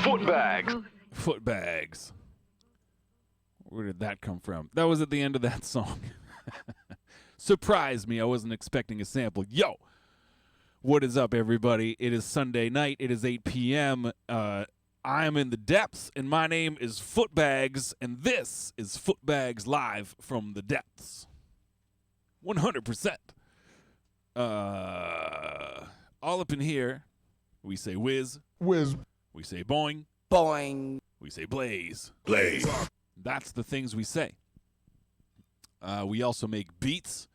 Footbags. Footbags. Where did that come from? That was at the end of that song. Surprised me. I wasn't expecting a sample. Yo! What is up, everybody? It is Sunday night. It is 8 p.m. I am in the depths, and my name is Footbags, and this is Footbags Live from the Depths. 100%. All up in here, we say whiz. Whiz. We say boing. Boing. We say blaze. Blaze. That's the things we say. We also make beats.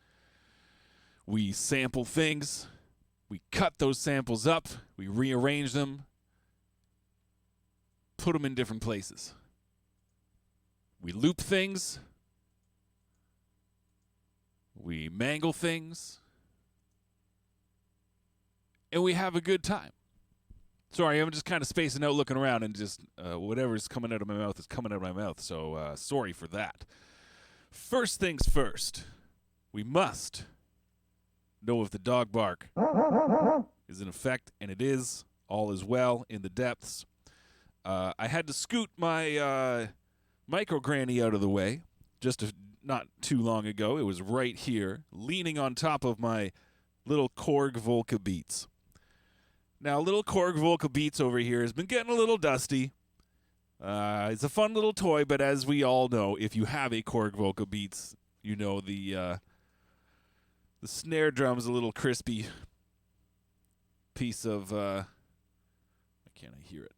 We sample things. We cut those samples up. We rearrange them. Put them in different places. We loop things. We mangle things. And we have a good time. Sorry, I'm just kind of spacing out, looking around, and just whatever's coming out of my mouth is coming out of my mouth. So sorry for that. First things first, we must know if the dog bark is in effect, and it is. All is well in the depths. I had to scoot my micro granny out of the way not too long ago. It was right here, leaning on top of my little Korg Volca Beats. Now, little Korg Volca Beats over here has been getting a little dusty. It's a fun little toy, but as we all know, if you have a Korg Volca Beats, you know the snare drum's a little crispy piece of... why can't I hear it?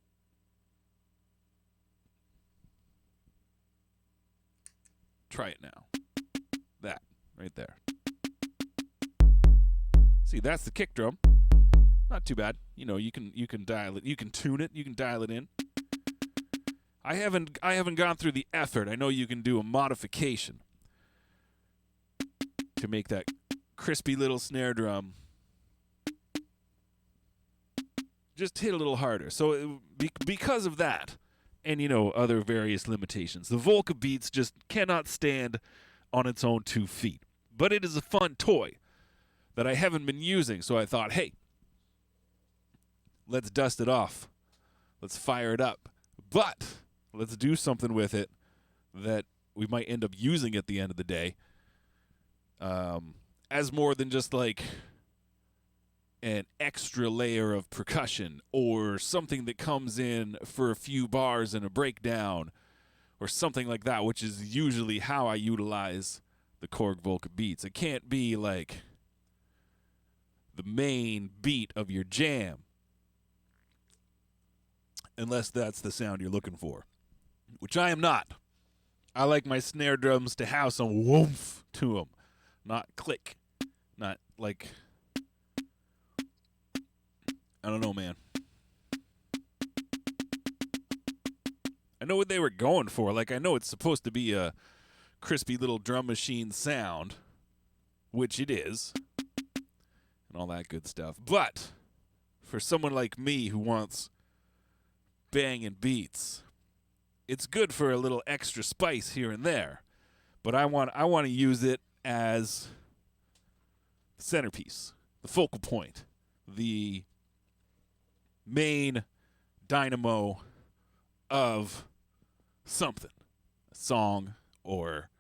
Try it now. That, right there. See, that's the kick drum. Not too bad. You know, you can dial it. You can tune it. You can dial it in. I haven't gone through the effort. I know you can do a modification to make that crispy little snare drum just hit a little harder. So because of that, and you know, other various limitations, the Volca Beats just cannot stand on its own 2 feet. But it is a fun toy that I haven't been using, so I thought, hey, let's dust it off. Let's fire it up. But let's do something with it that we might end up using at the end of the day as more than just like an extra layer of percussion or something that comes in for a few bars and a breakdown or something like that, which is usually how I utilize the Korg Volca Beats. It can't be like the main beat of your jam, unless that's the sound you're looking for, which I am not. I like my snare drums to have some woomph to them, not click, not like, I don't know, man. I know what they were going for. Like, I know it's supposed to be a crispy little drum machine sound, which it is, and all that good stuff. But for someone like me who wants banging beats, it's good for a little extra spice here and there, but I want to use it as the centerpiece, the focal point, the main dynamo of something, a song, or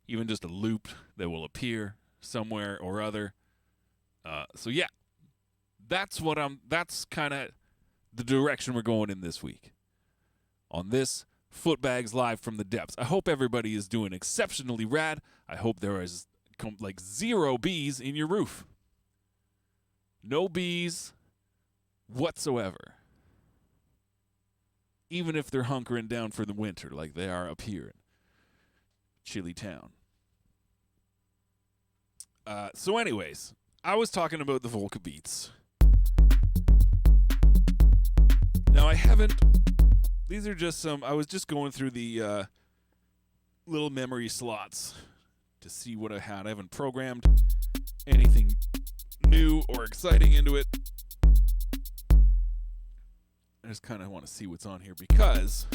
even just a loop that will appear somewhere or other. So yeah, that's kind of the direction we're going in this week on this Footbags Live from the Depths. I hope everybody is doing exceptionally rad. I hope there is like 0 bees in your roof. No bees whatsoever. Even if they're hunkering down for the winter like they are up here in Chili Town. So anyways, I was talking about the Volca Beats. Now these are just I was just going through the little memory slots to see what I had. I haven't programmed anything new or exciting into it. I just kind of want to see what's on here because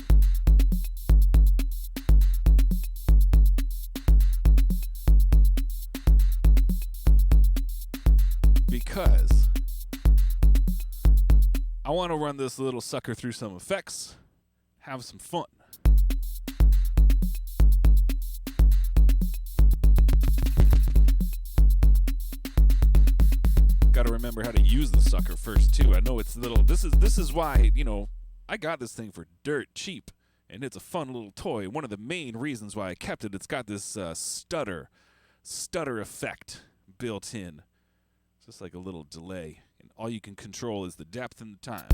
I want to run this little sucker through some effects have some fun. Got to remember how to use the sucker first too. I know it's little. This is why, you know, I got this thing for dirt cheap, and it's a fun little toy. One of the main reasons why I kept it, it's got this stutter effect built in. It's just like a little delay, and all you can control is the depth and the time.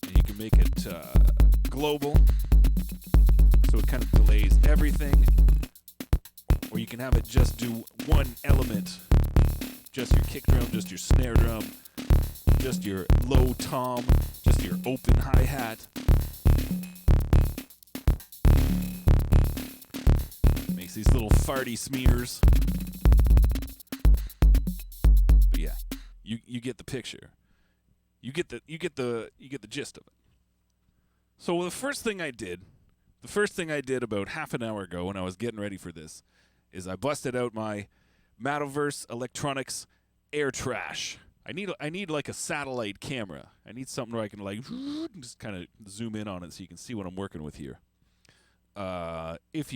And you can make it global, so it kind of delays everything. Or you can have it just do one element, just your kick drum, just your snare drum, just your low tom, just your open hi-hat. Makes these little farty smears. But yeah, you get the picture. You get the gist of it. So the first thing I did about half an hour ago when I was getting ready for this is I busted out my Metaverse Electronics Air Trash. I need like a satellite camera. I need something where I can like just kind of zoom in on it so you can see what I'm working with here. If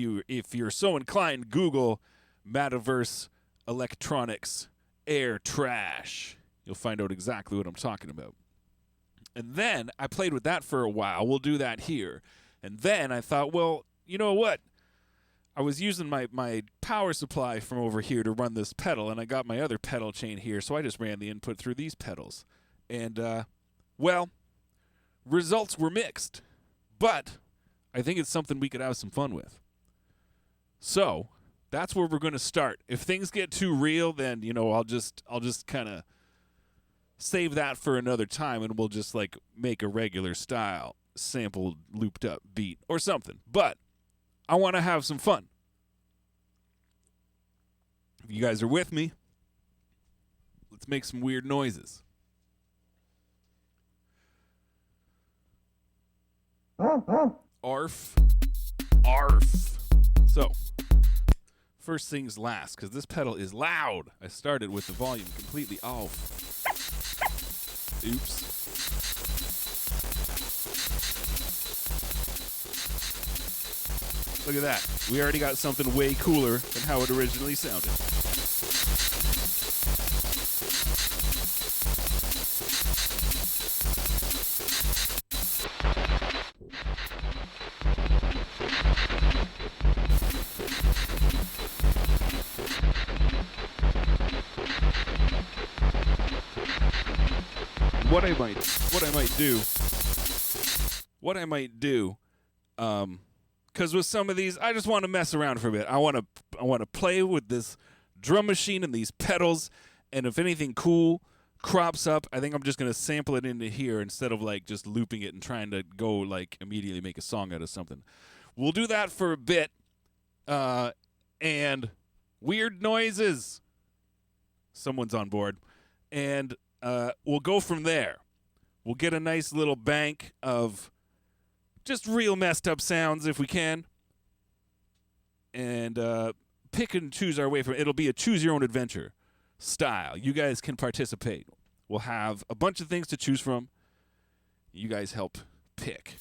you're so inclined, Google Metaverse Electronics Air Trash. You'll find out exactly what I'm talking about. And then I played with that for a while. We'll do that here. And then I thought, well, you know what? I was using my power supply from over here to run this pedal, and I got my other pedal chain here, so I just ran the input through these pedals. And, well, results were mixed. But I think it's something we could have some fun with. So that's where we're going to start. If things get too real, then, you know, I'll just kind of save that for another time, and we'll just, like, make a regular style sampled, looped up beat or something. But I want to have some fun. If you guys are with me, let's make some weird noises. Arf. Arf. So, first things last, because this pedal is loud. I started with the volume completely off. Oops. Look at that. We already got something way cooler than how it originally sounded. What I might do, because with some of these, I just want to mess around for a bit. I want to play with this drum machine and these pedals, and if anything cool crops up, I think I'm just going to sample it into here instead of like just looping it and trying to go like immediately make a song out of something. We'll do that for a bit, and weird noises. Someone's on board, and we'll go from there. We'll get a nice little bank of just real messed up sounds if we can. And pick and choose our way from it. It'll be a choose your own adventure style. You guys can participate. We'll have a bunch of things to choose from. You guys help pick.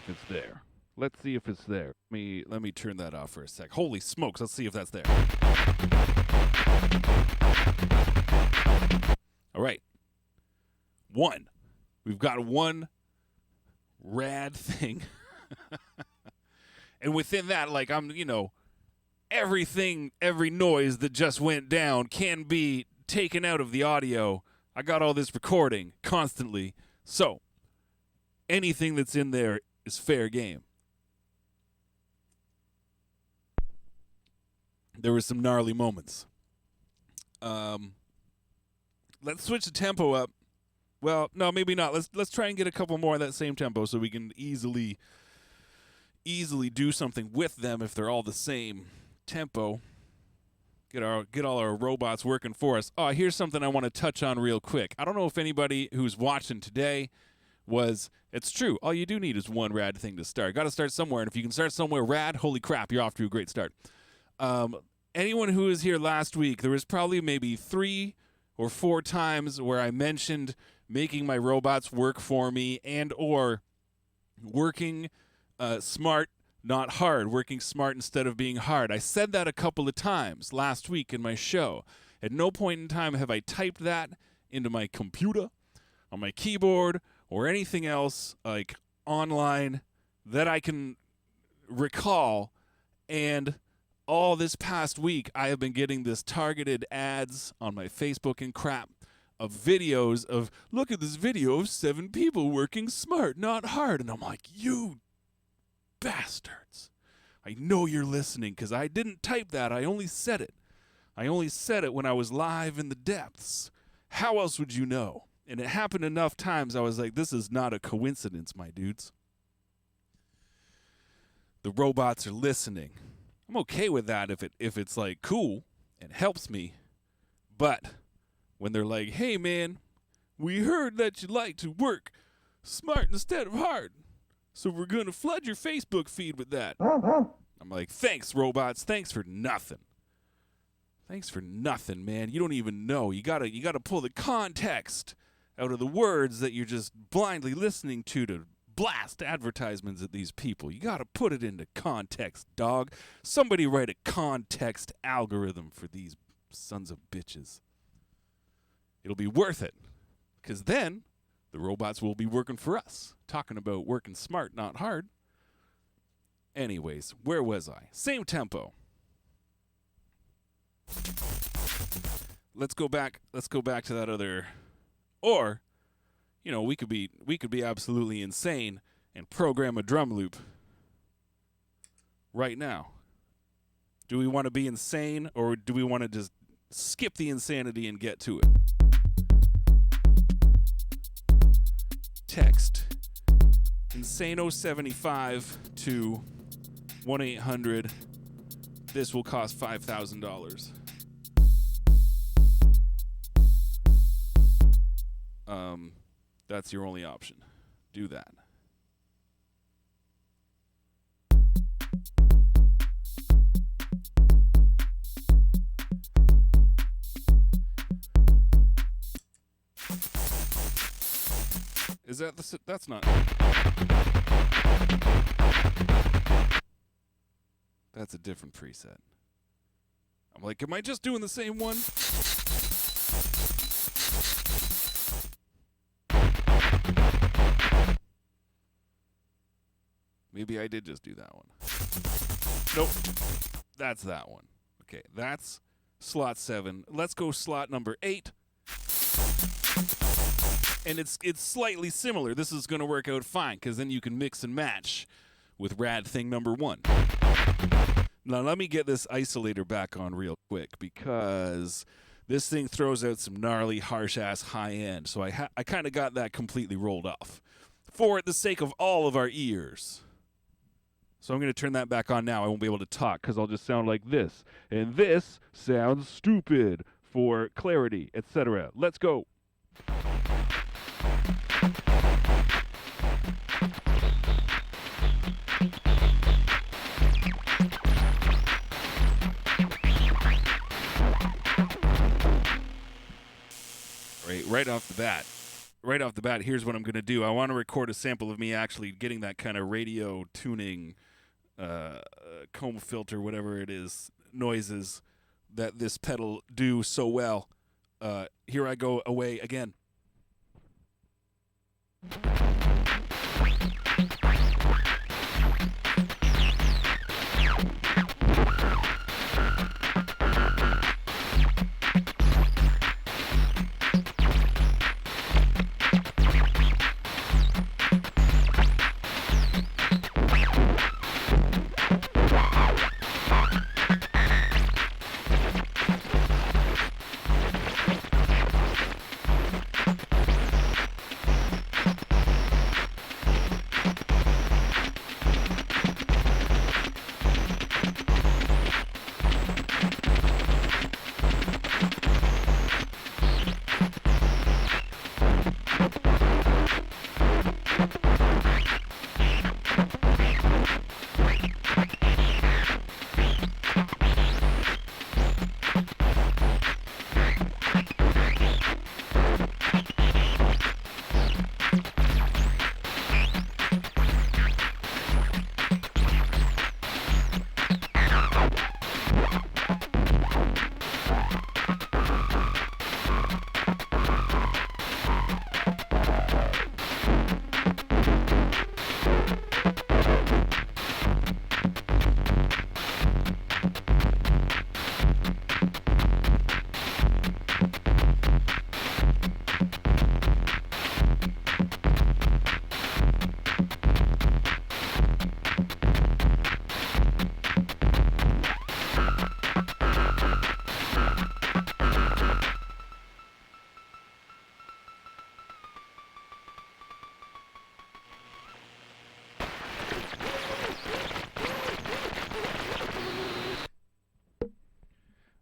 if it's there. Let's see if it's there. Let me turn that off for a sec. Holy smokes, let's see if that's there. All right. One. We've got one rad thing. And within that, like, everything, every noise that just went down can be taken out of the audio. I got all this recording constantly. So, anything that's in there is fair game. There were some gnarly moments. Let's switch the tempo up. Well, no, maybe not. Let's try and get a couple more of that same tempo so we can easily do something with them if they're all the same tempo. Get all our robots working for us. Oh, here's something I want to touch on real quick. I don't know if anybody who's watching today it's true. All you do need is one rad thing to start. Got to start somewhere, and if you can start somewhere rad, holy crap, you're off to a great start. Anyone who was here last week, there was probably maybe 3 or 4 times where I mentioned making my robots work for me and or working smart, not hard, working smart instead of being hard. I said that a couple of times last week in my show. At no point in time have I typed that into my computer, on my keyboard, or anything else like online that I can recall. And all this past week, I have been getting this targeted ads on my Facebook and crap of videos of, look at this video of 7 people working smart, not hard. And I'm like, you bastards. I know you're listening because I didn't type that. I only said it. I only said it when I was live in the depths. How else would you know? And it happened enough times I was like, this is not a coincidence, my dudes. The robots are listening. I'm okay with that if it's like cool and helps me. But when they're like, hey man, we heard that you like to work smart instead of hard, so we're going to flood your Facebook feed with that. I'm like, thanks robots, thanks for nothing. Thanks for nothing, man. You don't even know. You gotta pull the context out of the words that you're just blindly listening to blast advertisements at these people. You gotta put it into context, dog. Somebody write a context algorithm for these sons of bitches. It'll be worth it, because then the robots will be working for us. Talking about working smart, not hard. Anyways, where was I? Same tempo. Let's go back to that other. Or, we could be absolutely insane and program a drum loop right now. Do we want to be insane, or do we want to just skip the insanity and get to it? Text Insano75 to 1-800. This will cost $5,000. That's your only option. Do that. Is that that's not. That's a different preset. I'm like, am I just doing the same one? Maybe I did just do that one. Nope. That's that one. Okay, that's slot 7. Let's go slot number 8. And it's slightly similar. This is going to work out fine, because then you can mix and match with rad thing number 1. Now let me get this isolator back on real quick, because this thing throws out some gnarly, harsh-ass high end. So I kind of got that completely rolled off for the sake of all of our ears. So I'm going to turn that back on now. I won't be able to talk because I'll just sound like this. And this sounds stupid for clarity, etc. Let's go. Right off the bat, right off the bat, here's what I'm going to do. I want to record a sample of me actually getting that kind of radio tuning, comb filter, whatever it is, noises that this pedal do so well. Here I go away again.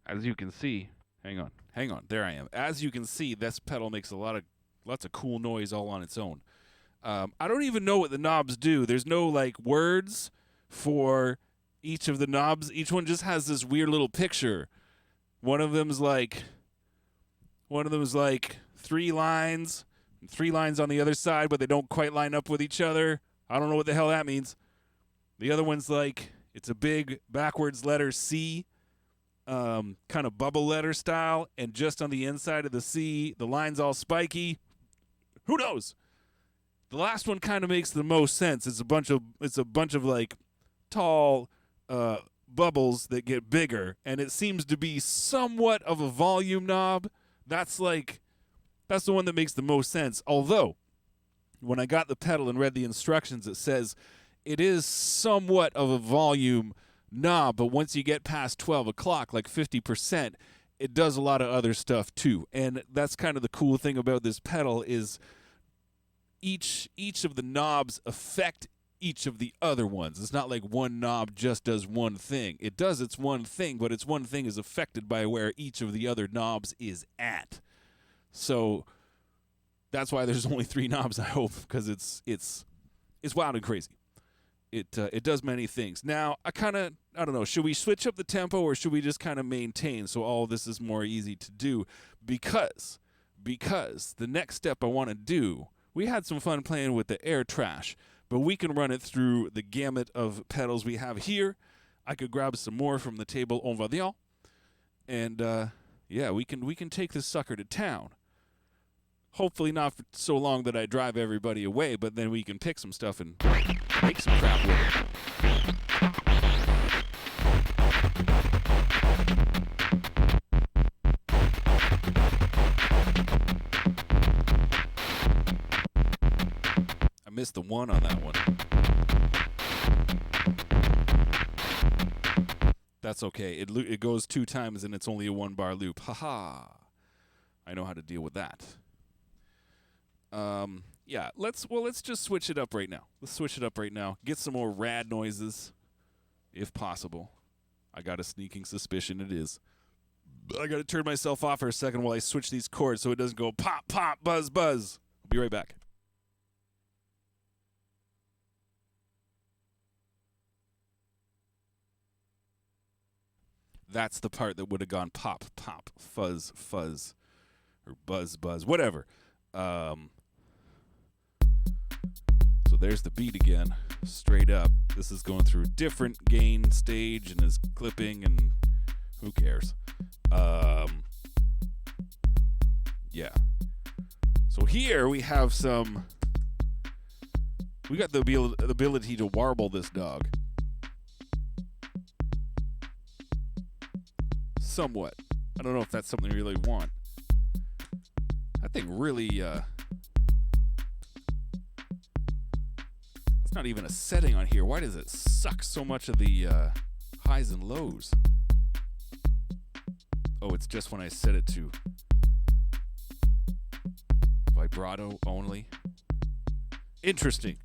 As you can see, hang on, there I am. As you can see, this pedal makes lots of cool noise all on its own. I don't even know what the knobs do. There's no like words for each of the knobs. Each one just has this weird little picture. One of them's like three lines on the other side, but they don't quite line up with each other. I don't know what the hell that means. The other one's like, it's a big backwards letter C, kind of bubble letter style, and just on the inside of the C, the line's all spiky. Who knows? The last one kind of makes the most sense. It's a bunch of like tall bubbles that get bigger, and it seems to be somewhat of a volume knob. That's the one that makes the most sense. Although, when I got the pedal and read the instructions, it says it is somewhat of a volume knob, but once you get past 12 o'clock, like 50%, it does a lot of other stuff too. And that's kind of the cool thing about this pedal is each of the knobs affect each of the other ones. It's not like one knob just does one thing. It does its one thing, but its one thing is affected by where each of the other knobs is at. So that's why there's only 3 knobs, I hope, because it's wild and crazy. It does many things. Now, I don't know, should we switch up the tempo or should we just kind of maintain so all of this is more easy to do? Because the next step I want to do, we had some fun playing with the air trash, but we can run it through the gamut of pedals we have here. I could grab some more from the table en vadien, and yeah, we can take this sucker to town. Hopefully not for so long that I drive everybody away, but then we can pick some stuff and make some crap with it. I missed the 1 on that one. That's okay. It goes 2 times and it's only a 1-bar loop. Haha. I know how to deal with that. Yeah, let's just switch it up right now. Let's switch it up right now. Get some more rad noises, if possible. I got a sneaking suspicion it is. I got to turn myself off for a second while I switch these chords so it doesn't go pop, pop, buzz, buzz. I'll be right back. That's the part that would have gone pop, pop, fuzz, fuzz, or buzz, buzz, whatever. there's the beat again, straight up. This is going through a different gain stage and is clipping, and who cares? Yeah. So here we have we got the ability to warble this dog. Somewhat. I don't know if that's something we really want. That thing really, it's not even a setting on here. Why does it suck so much of the highs and lows? Oh, it's just when I set it to vibrato only. Interesting.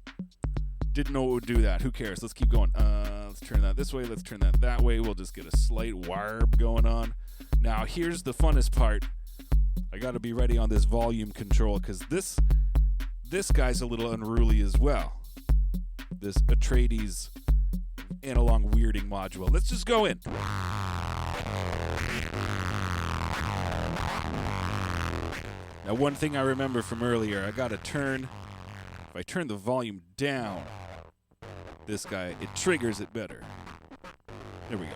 Didn't know it would do that. Who cares? Let's keep going. Let's turn that this way. Let's turn that way. We'll just get a slight warb going on. Now, here's the funnest part. I got to be ready on this volume control because this guy's a little unruly as well. This Atreides analog weirding module. Let's just go in. Now, one thing I remember from earlier, I got to turn. If I turn the volume down, this guy, it triggers it better. There we go.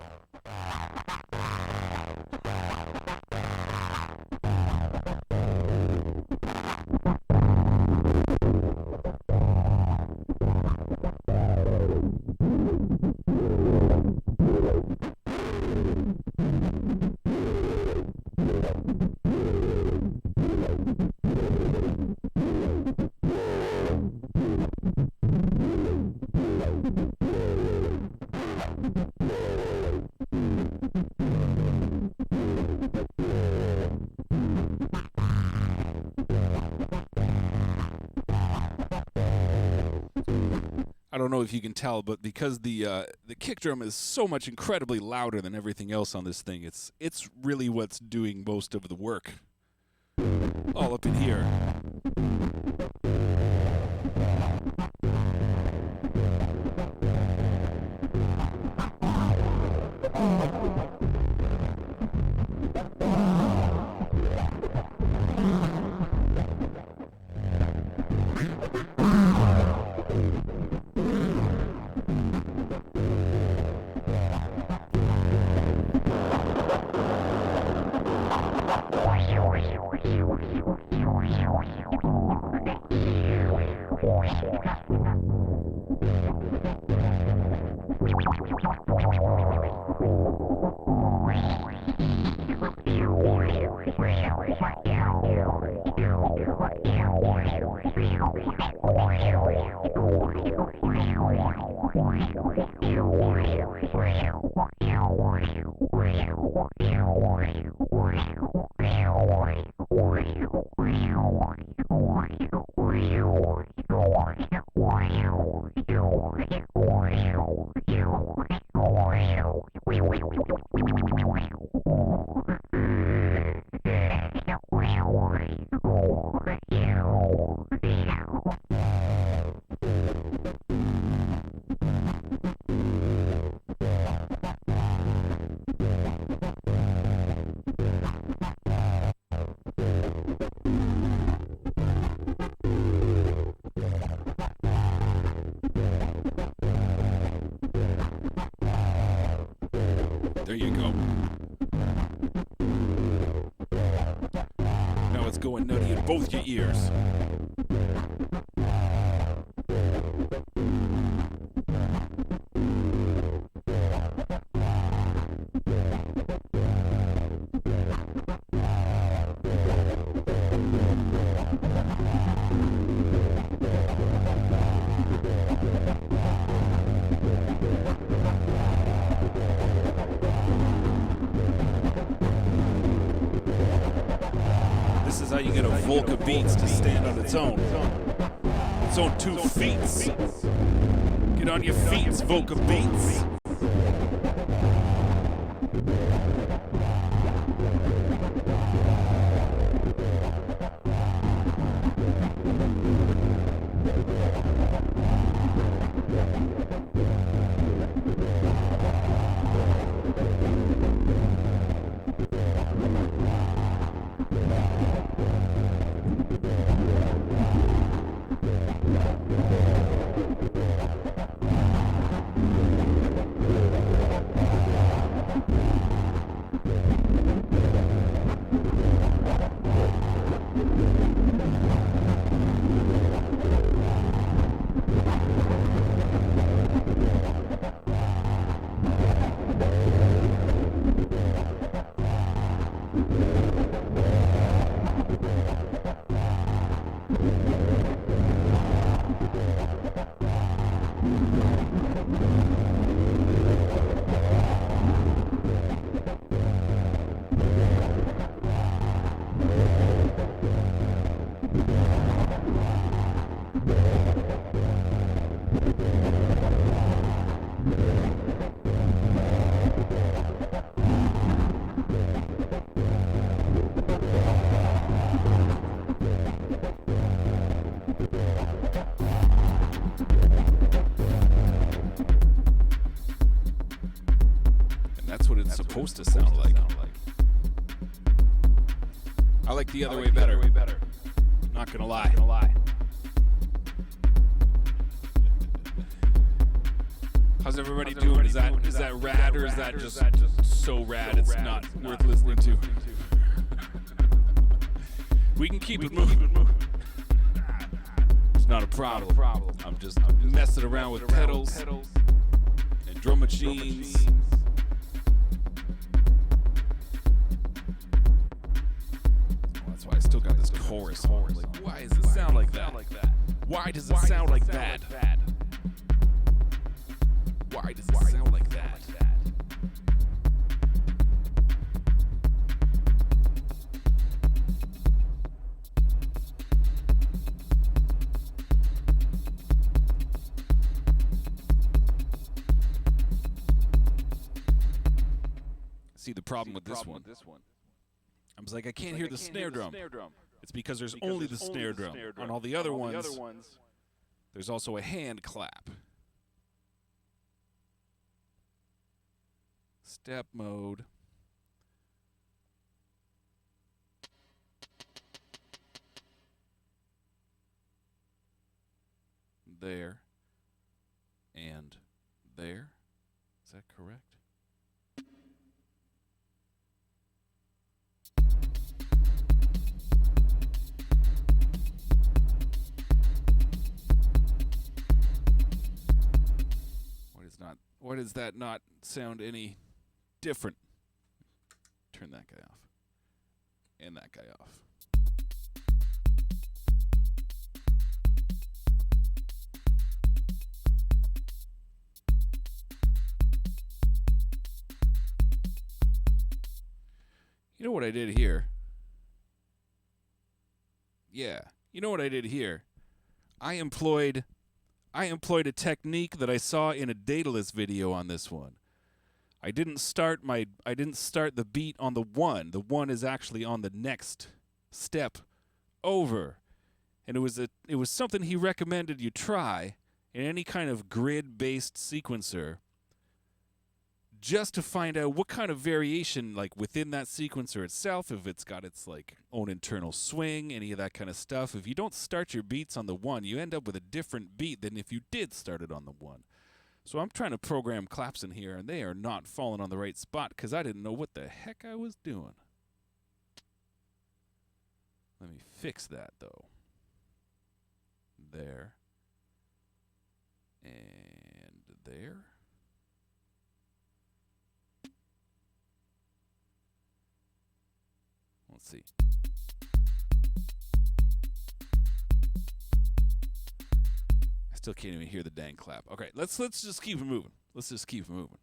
I don't know if you can tell, but because the kick drum is so much incredibly louder than everything else on this thing, it's really what's doing most of the work. All up in here. There you go. Now it's going nutty in both your ears. This is how you get a Volca Beats to stand on its own 2 feet. Get on your feet, Volca Beats. Supposed to sound like. I like the other way better. Not gonna lie. How's everybody doing? Is that rad or is that just so rad it's not worth listening to? We can keep it moving. It's not a problem. I'm just messing around with pedals and drum machines. I still got this chorus. Like, why does it sound like that? Why does it sound like that? Why does it sound like that? See the problem with this one. I was like, I can't hear the snare drum. It's because there's only the snare drum. On all the other ones, there's also a hand clap. Step mode. There. And there. Is that correct? Why does that not sound any different? Turn that guy off. And that guy off. You know what I did here? Yeah. You know what I did here? I employed a technique that I saw in a Daedalus video on this one. I didn't start the beat on the one. The one is actually on the next step over. And it was something he recommended you try in any kind of grid-based sequencer, just to find out what kind of variation, like within that sequencer itself, if it's got its like own internal swing, any of that kind of stuff. If you don't start your beats on the one, you end up with a different beat than if you did start it on the one. So I'm trying to program claps in here, and they are not falling on the right spot because I didn't know what the heck I was doing. Let me fix that, though. There. And there. Let's see. I still can't even hear the dang clap. Okay, let's just keep it moving. Let's just keep it moving.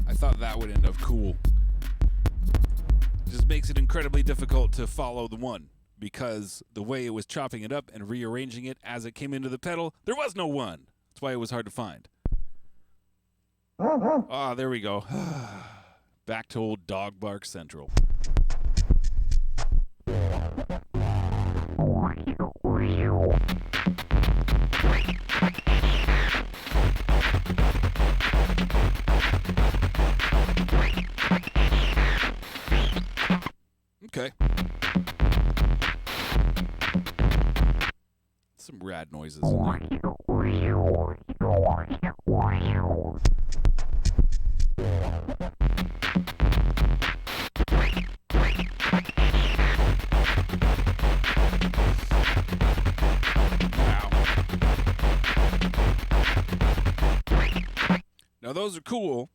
I thought that would end up cool. Just makes it incredibly difficult to follow the one because the way it was chopping it up and rearranging it as it came into the pedal, there was no one. That's why it was hard to find. Ah, there we go. Back to old Dog Bark Central. Okay. Some rad noises in there. Wow. Now those are cool.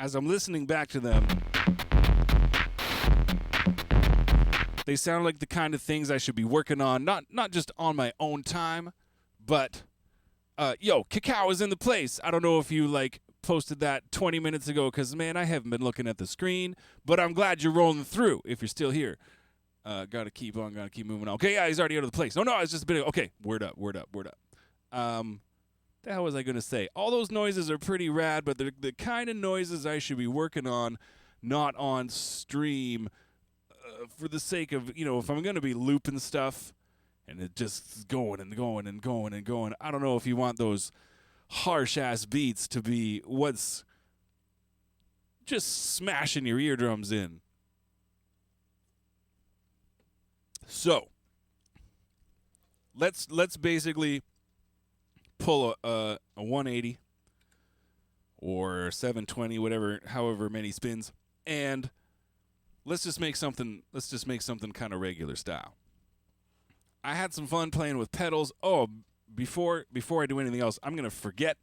As I'm listening back to them, they sound like the kind of things I should be working on, not just on my own time, but yo, Cacao is in the place. I don't know if you posted that 20 minutes ago because, man, I haven't been looking at the screen, but I'm glad you're rolling through if you're still here. Gotta keep moving on. Okay, yeah, he's already out of the place. No, it's just a bit of, okay, word up. The hell was I going to say? All those noises are pretty rad, but they're the kind of noises I should be working on, not on stream, for the sake of, if I'm going to be looping stuff and it just is going and going and going and going, I don't know if you want those harsh-ass beats to be what's just smashing your eardrums in. So, let's basically pull a 180 or 720, however many spins, and let's just make something kind of regular style. I had some fun playing with pedals. Oh, before I do anything else, I'm gonna forget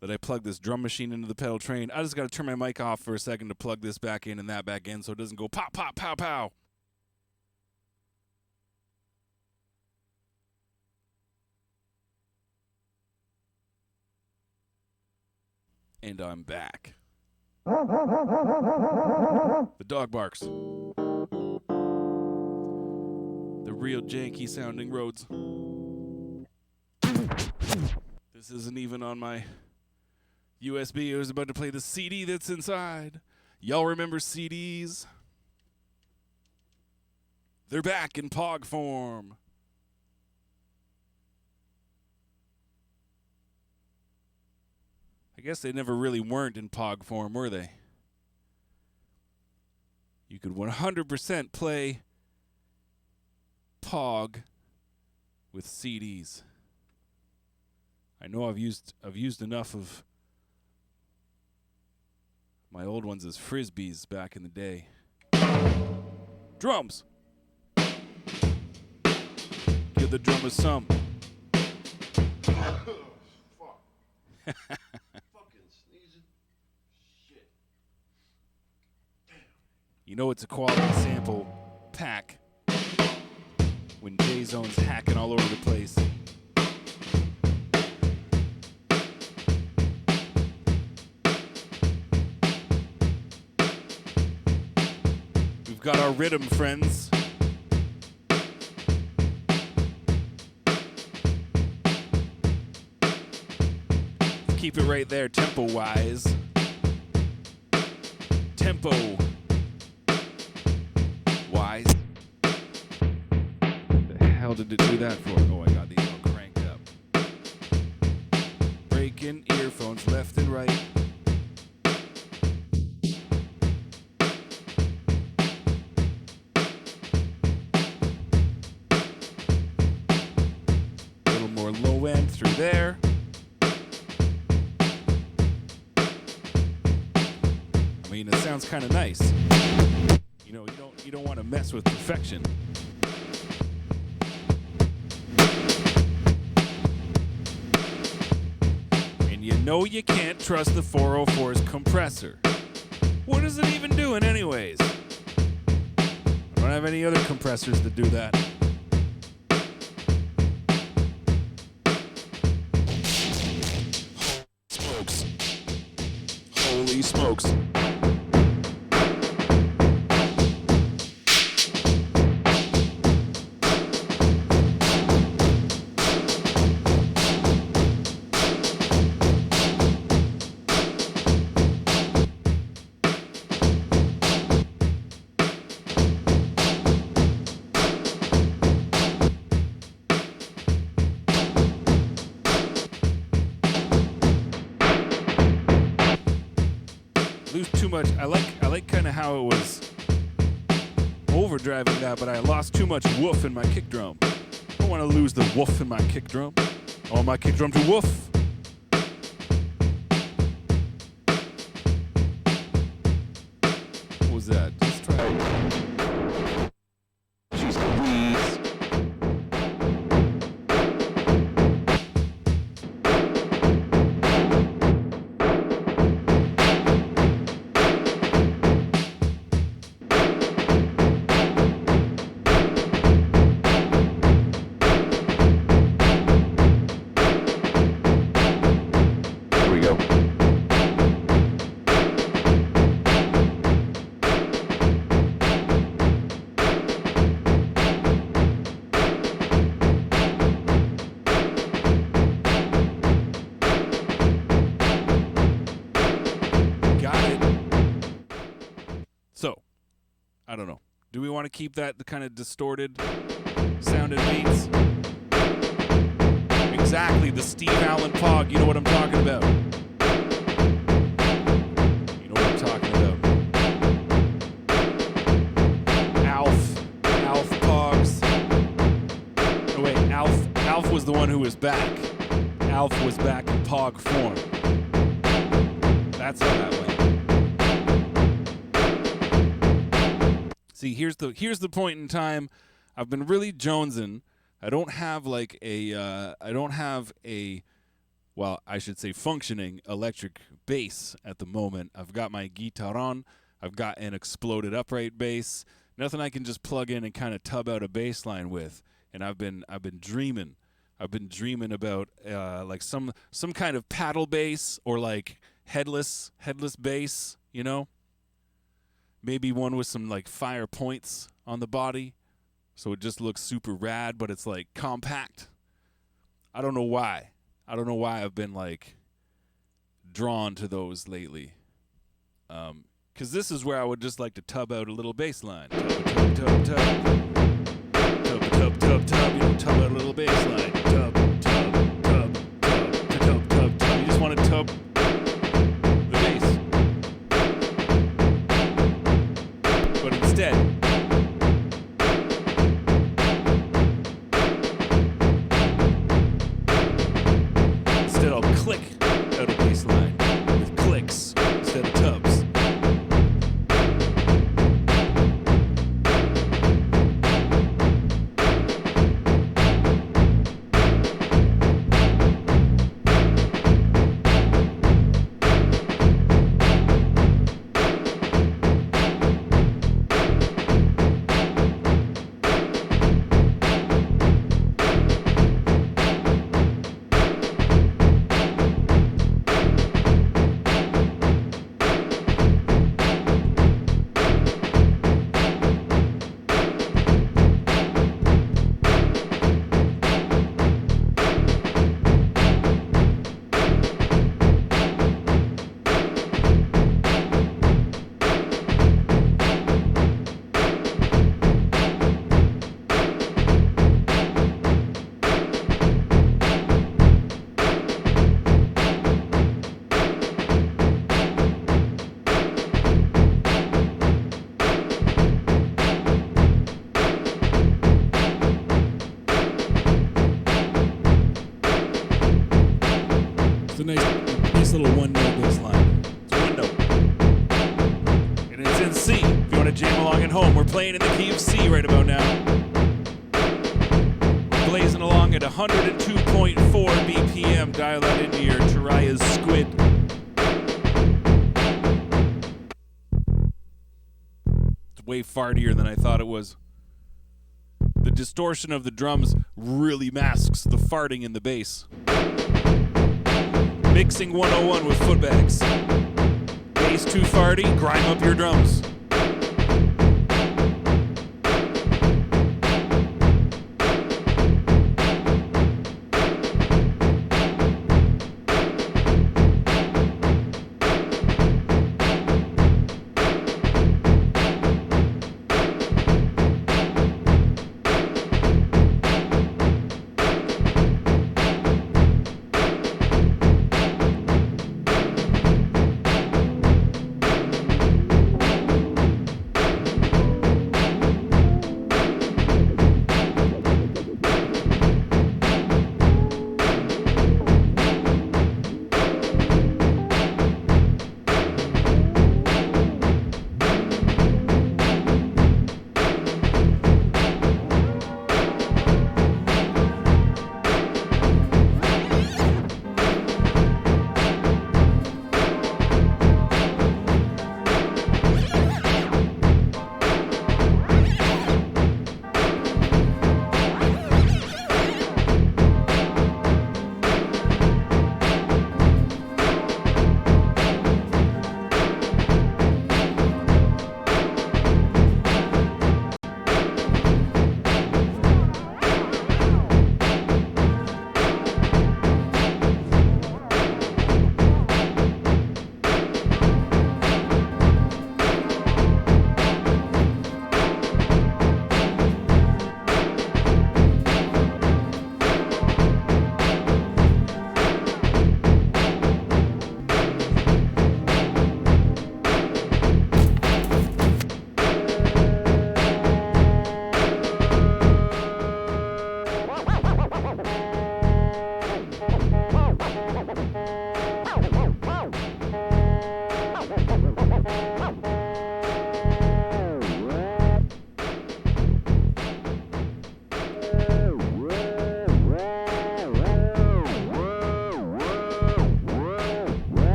that I plugged this drum machine into the pedal train. I just gotta turn my mic off for a second to plug this back in and that back in so it doesn't go pop, pop, pow, pow. And I'm back. The dog barks. The real janky sounding roads. This isn't even on my USB. I was about to play the CD that's inside. Y'all remember CDs? They're back in POG form. I guess they never really weren't in POG form, were they? You could 100% play POG with CDs. I know I've used enough of my old ones as frisbees back in the day. Drums. Give the drummers some. You know it's a quality sample pack when J-Zone's hacking all over the place. We've got our rhythm friends. Keep it right there tempo-wise. Tempo. Wise. The hell did it do that for? Oh, I got these all cranked up. Breaking earphones left and right. mean, it sounds kind of nice. You know, you don't want to mess with perfection. And you know you can't trust the 404's compressor. What is it even doing anyways? I don't have any other compressors that do that. Holy smokes. Lose too much. I like kind of how it was overdriving that, but I lost too much woof in my kick drum. I don't want to lose the woof in my kick drum. I want my kick drum to woof. What was that? Let's try it. Jeez Louise. So, I don't know. Do we want to keep that the kind of distorted sounded beats? Exactly, the Steve Allen Pog. You know what I'm talking about. You know what I'm talking about. Alf Pogs. Oh wait, Alf was the one who was back. Alf was back in Pog form. That's how that went. See, here's the point in time. I've been really jonesing. I don't have well, I should say functioning electric bass at the moment. I've got my guitar on. I've got an exploded upright bass. Nothing I can just plug in and kind of tub out a bass line with. And I've been dreaming. I've been dreaming about like some kind of paddle bass or like headless bass, you know? Maybe one with some like fire points on the body, so it just looks super rad, but it's like compact. I don't know why. I've been like drawn to those lately. 'Cause this is where I would just like to tub out a little bass line. Tub. You know, tub out a little bass line. Tub. You just want to tub the bass. But instead I'll click out a bass line with clicks instead of tubs. home. We're playing in the key of C right about now. Blazing along at 102.4 BPM. Dial that into your Taraya's squid. It's way fartier than I thought it was. The distortion of the drums really masks the farting in the bass. Mixing 101 with Footbags. Bass too farty, grime up your drums.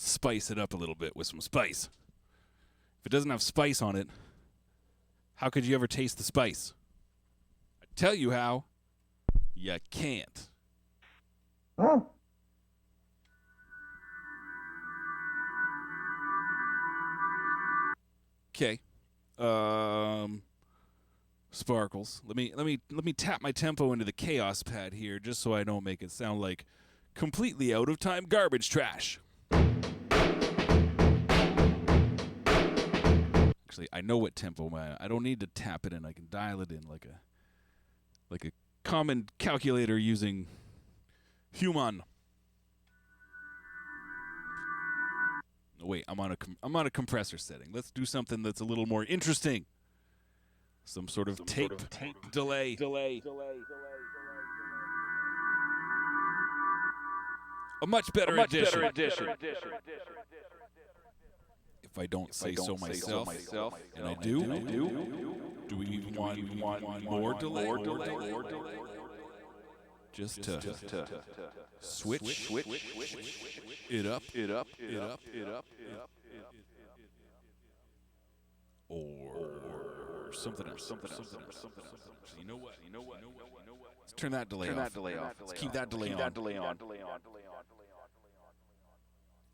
Spice it up a little bit with some spice. If it doesn't have spice on it, how could you ever taste the spice? I tell you how. You can't. Okay. Sparkles. Let me tap my tempo into the chaos pad here just so I don't make it sound like completely out of time garbage trash. Actually, I know what tempo I don't need to tap it in. I can dial it in like a common calculator using human. No, wait, I'm on a compressor setting. Let's do something that's a little more interesting. Some sort of tape delay. A much better edition. If I don't say so myself, and I do we even want more delay? just to switch it up, or something else. You know what? Let's turn that delay off. Let's keep that delay on.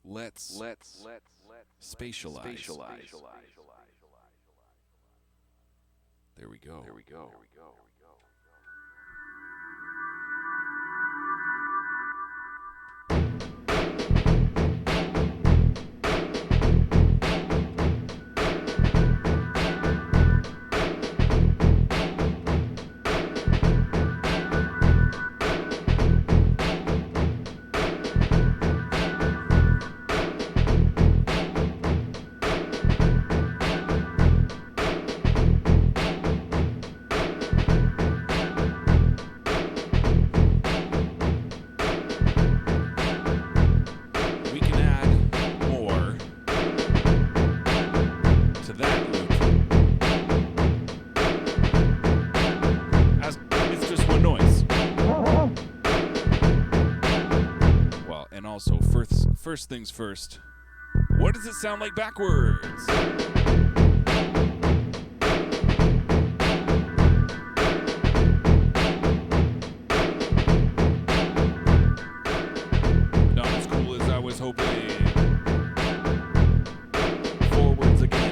Let's spatialize. There we go. Also, first things first, what does it sound like backwards? Not as cool as I was hoping. Forwards again.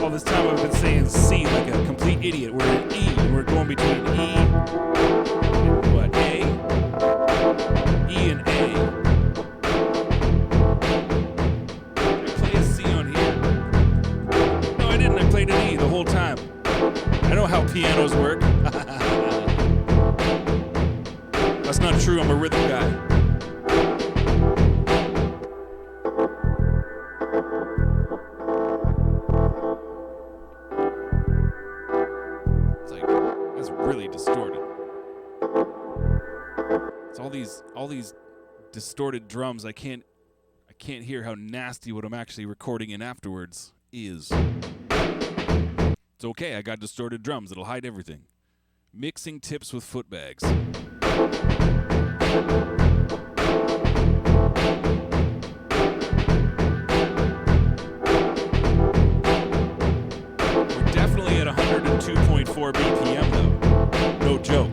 All this time I've been saying C like a complete idiot. We're in E, and we're going between E and what? A? E and A. Did I play a C on here? No, I didn't. I played an E the whole time. I know how pianos work. That's not true. I'm a rhythm guy. Really distorted. It's all these distorted drums. I can't hear how nasty what I'm actually recording in afterwards is. It's okay, I got distorted drums. It'll hide everything. Mixing tips with Footbags. We're definitely at 102.4 BPM though. No joke.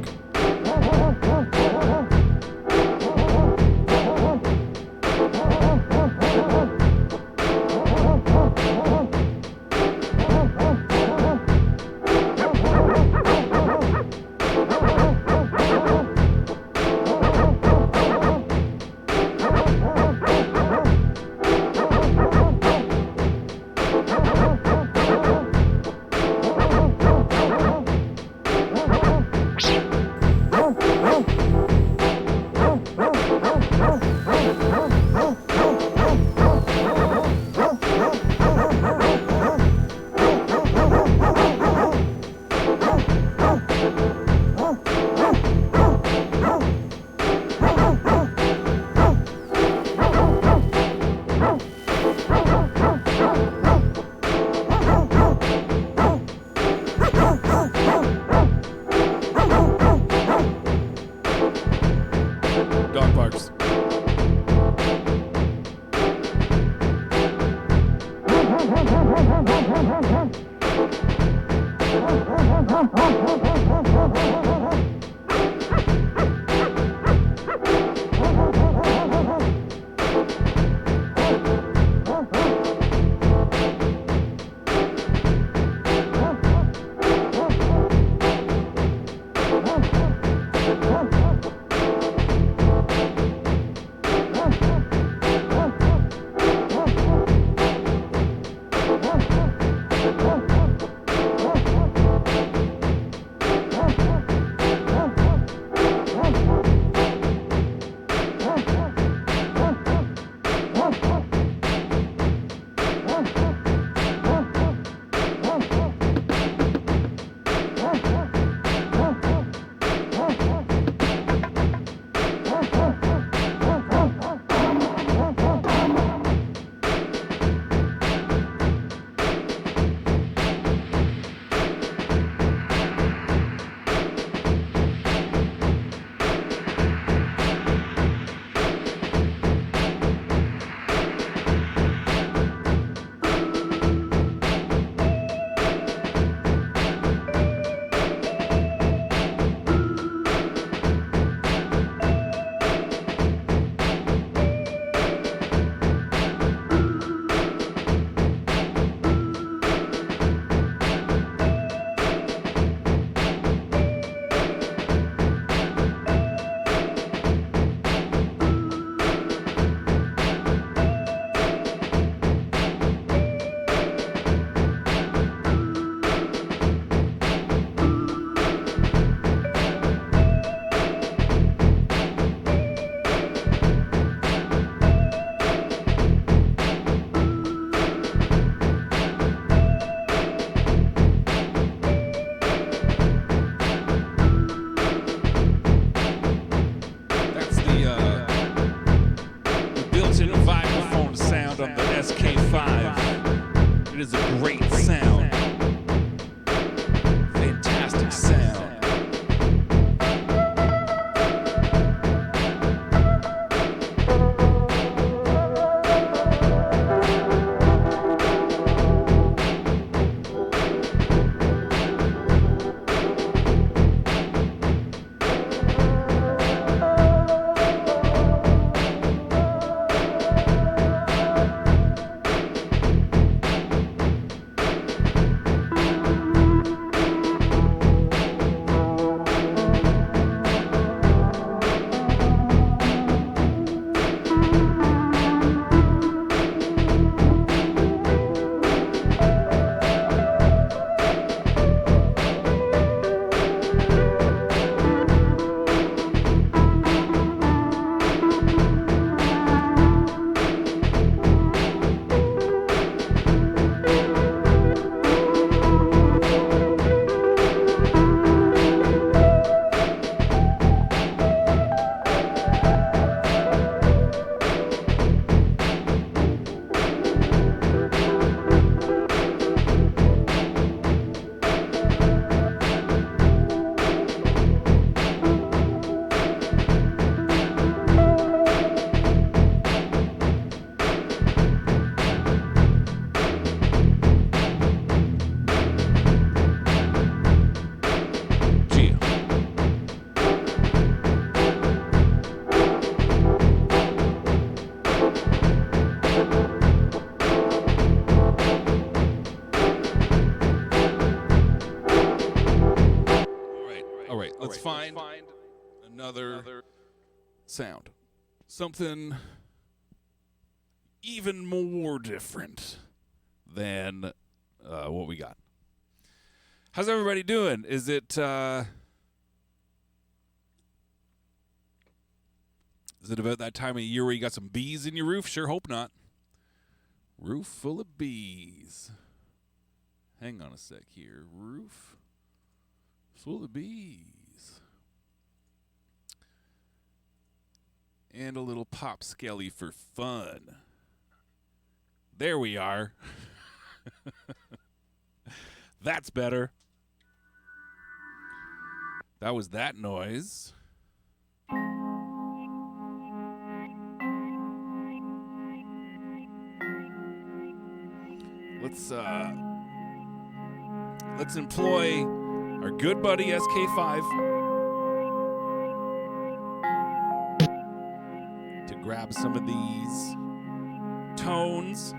let's find another sound. Something even more different than what we got. How's everybody doing? Is it about that time of year where you got some bees in your roof? Sure hope not. Roof full of bees. Hang on a sec here. Roof full of bees. And a little pop skelly for fun. There we are. That's better. That was that noise. Let's employ our good buddy SK5 to grab some of these tones.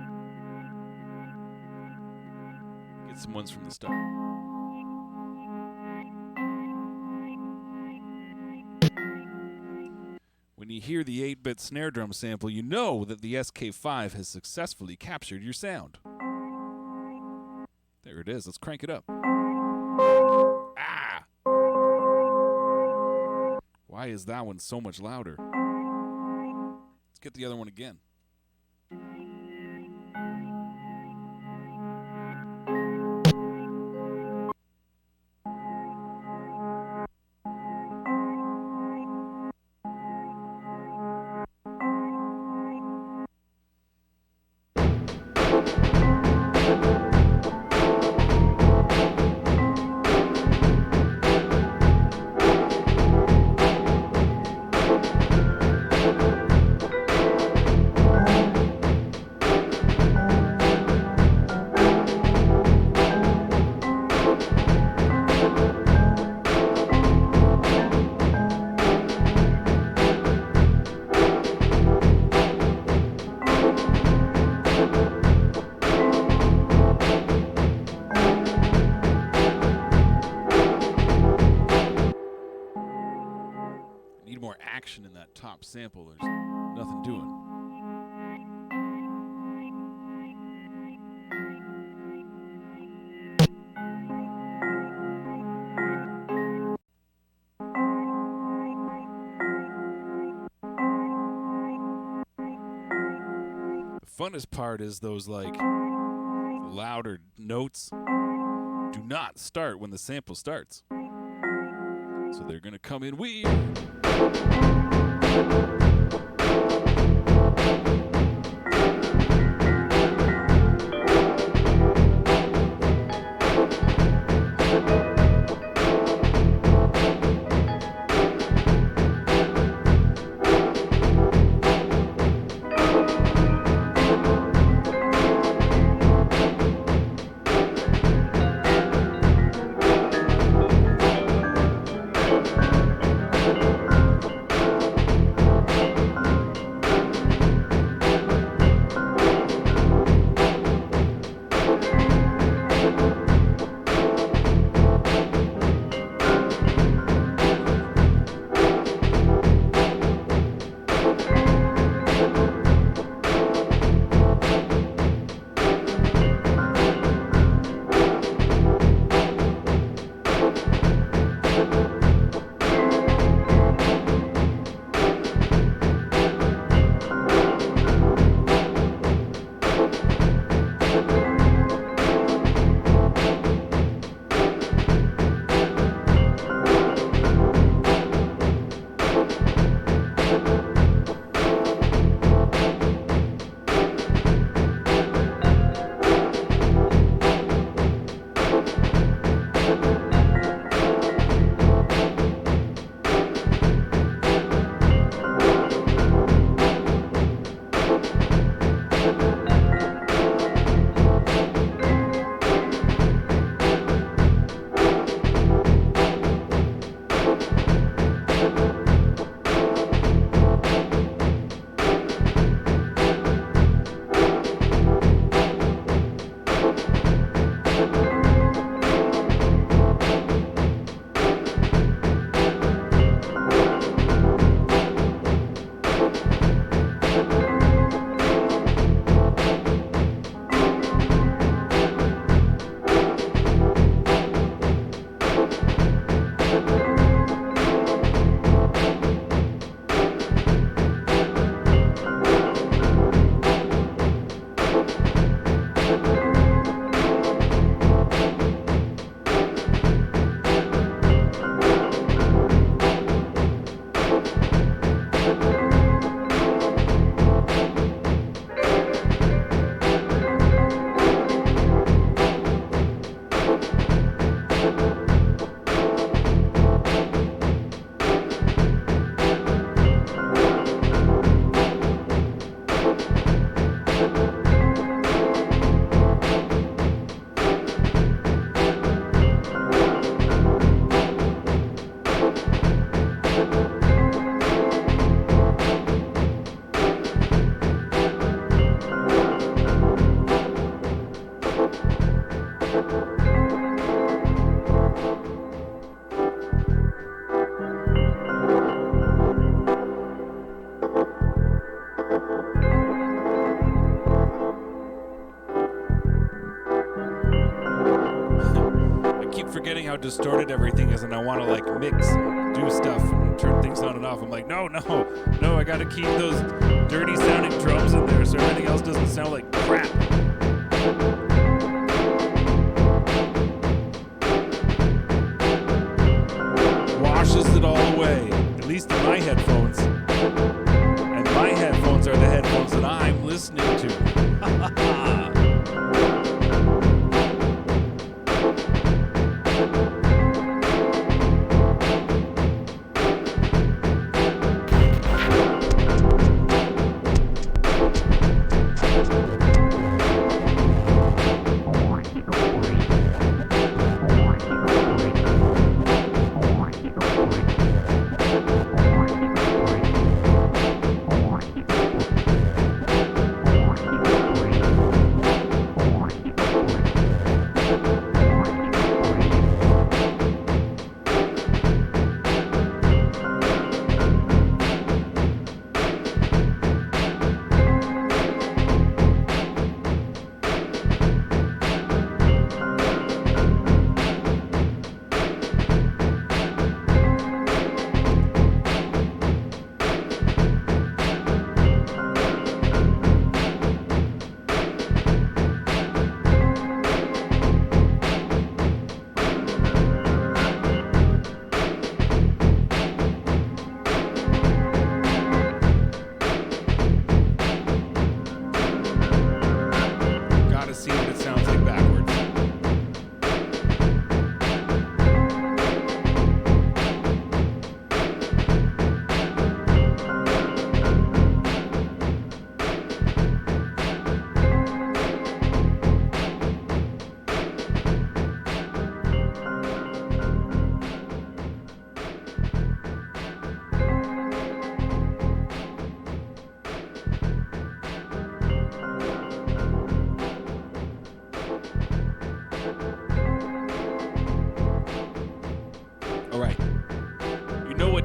Get some ones from the start. When you hear the 8-bit snare drum sample, you know that the SK5 has successfully captured your sound. There it is. Let's crank it up. Ah! Why is that one so much louder? Let's get the other one again. More action in that top sample. There's nothing doing. The funnest part is those like louder notes do not start when the sample starts. So they're going to come in weird. forgetting how distorted everything is, and I want to like mix and do stuff and turn things on and off. I'm like, no, I gotta keep those dirty sounding drums in there so everything else doesn't sound like crap. Washes it all away, at least in my headphones. And my headphones are the headphones that I'm listening to.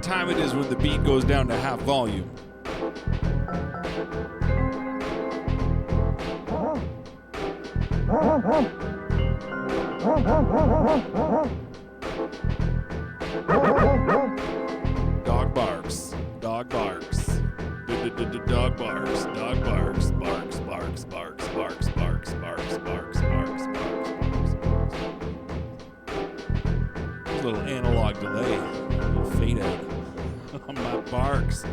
Time it is when the beat goes down to half volume. Dog barks. Dog barks. Dog barks. Dog barks. Barks. Barks. Barks. Barks. Barks. Barks. Barks. Barks. Barks. A little analog delay. A little fade out. On my barks.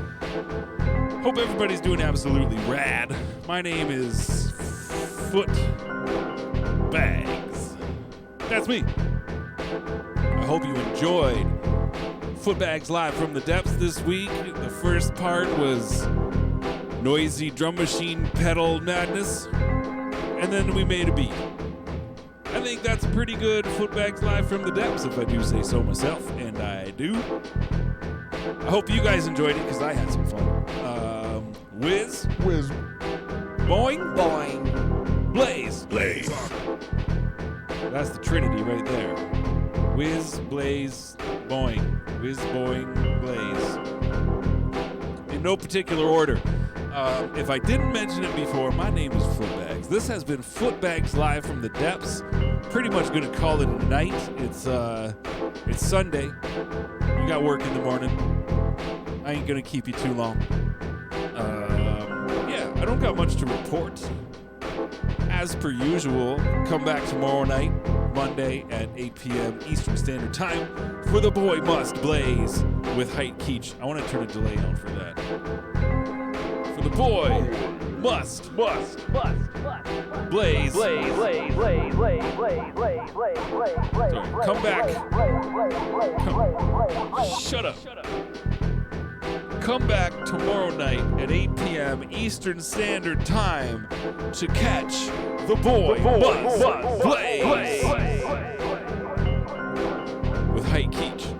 Hope everybody's doing absolutely rad. My name is Footbags. That's me. I hope you enjoyed Footbags Live from the Depths this week. The first part was noisy drum machine pedal madness, and then we made a beat. I think that's a pretty good Footbags Live from the Depths, if I do say so myself, and I do. I hope you guys enjoyed it, because I had some fun. Whiz. Boing. Blaze. That's the Trinity right there. Whiz, Blaze, Boing. Whiz, Boing, Blaze. In no particular order. If I didn't mention it before, my name is Footbags. This has been Footbags Live from the Depths. Pretty much going to call it a night. It's Sunday. You got work in the morning. I ain't gonna keep you too long. I don't got much to report. As per usual, come back tomorrow night, Monday at 8 p.m. Eastern Standard Time for The Boy Must Blaze with Height Keach. I want to turn a delay on for that. For The Boy Must Blaze. So come back. Shut up. Come back tomorrow night at 8 p.m. Eastern Standard Time to catch The Boy Must Blaze with Height Keach.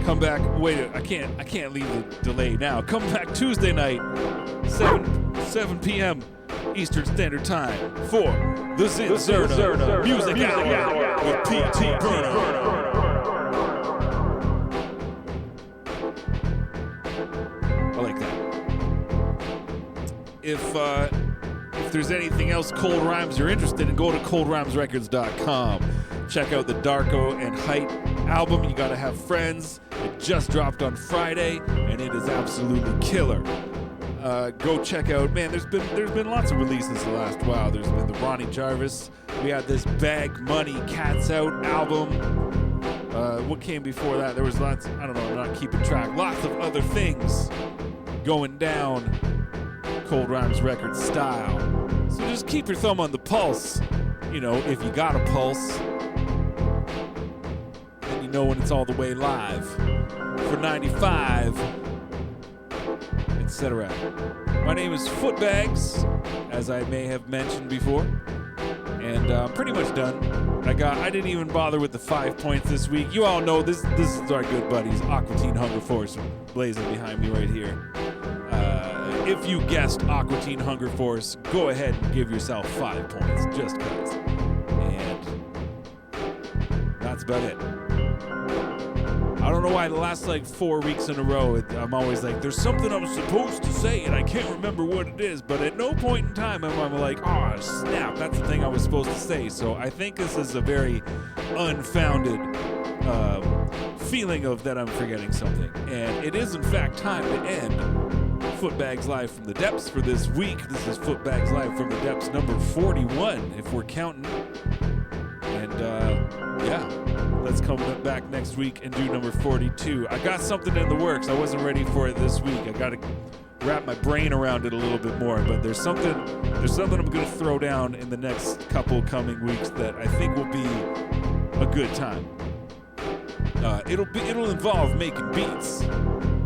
Come back. Wait, I can't leave the delay now. Come back Tuesday night, 7 p.m. Eastern Standard Time for the Zerna Music Hour with P.T. Burner. I like that. If there's anything else Cold Rhymes you're interested in, go to coldrhymesrecords.com. Check out the Darko and Height album, You Gotta Have Friends. It just dropped on Friday, and it is absolutely killer. Go check out, man, there's been lots of releases the last while. There's been the Ronnie Jarvis. We had this Bag Money Cats Out album. What came before that? There was lots, I don't know, I'm not keeping track. Lots of other things going down Cold Rhymes Records style. So just keep your thumb on the pulse. You know, if you got a pulse, then you know when it's all the way live. For 95, etc. My name is Footbags, as I may have mentioned before, and I'm pretty much done. I didn't even bother with the 5 points this week. You all know this is our good buddies, Aqua Teen Hunger Force, blazing behind me right here. If you guessed Aqua Teen Hunger Force, go ahead and give yourself 5 points, just cause. And that's about it. I don't know why the last like 4 weeks in a row, I'm always like, there's something I'm supposed to say and I can't remember what it is, but at no point in time I'm like, oh snap, that's the thing I was supposed to say. So I think this is a very unfounded feeling of that I'm forgetting something. And it is in fact time to end Footbags Live from the Depths for this week. This is Footbags Live from the Depths number 41, if we're counting. And yeah. Let's come back next week and do number 42. I got something in the works. I wasn't ready for it this week. I got to wrap my brain around it a little bit more. But there's something I'm going to throw down in the next couple coming weeks that I think will be a good time. It'll involve making beats,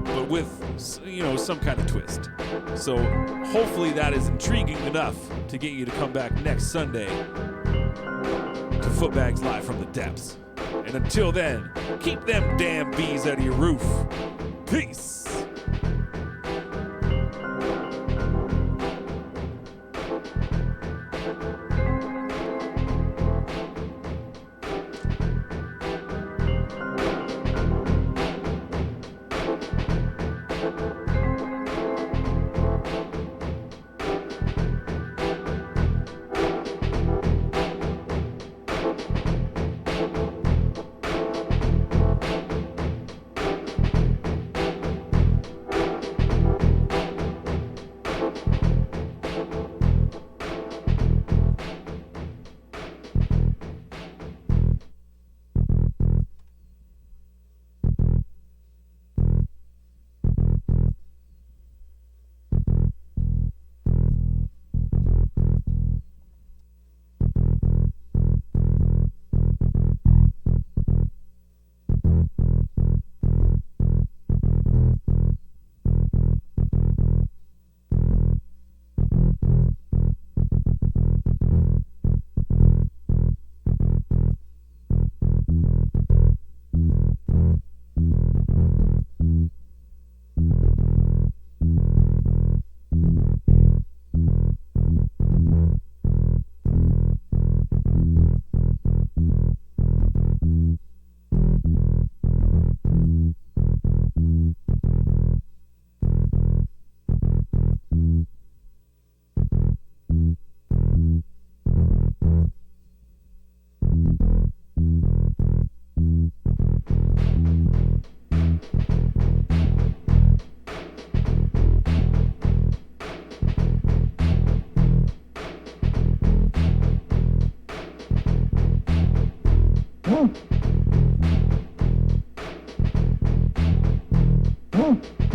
but with some kind of twist. So hopefully that is intriguing enough to get you to come back next Sunday to Footbags Live from the Depths. And until then, keep them damn bees out of your roof. Peace. Mm.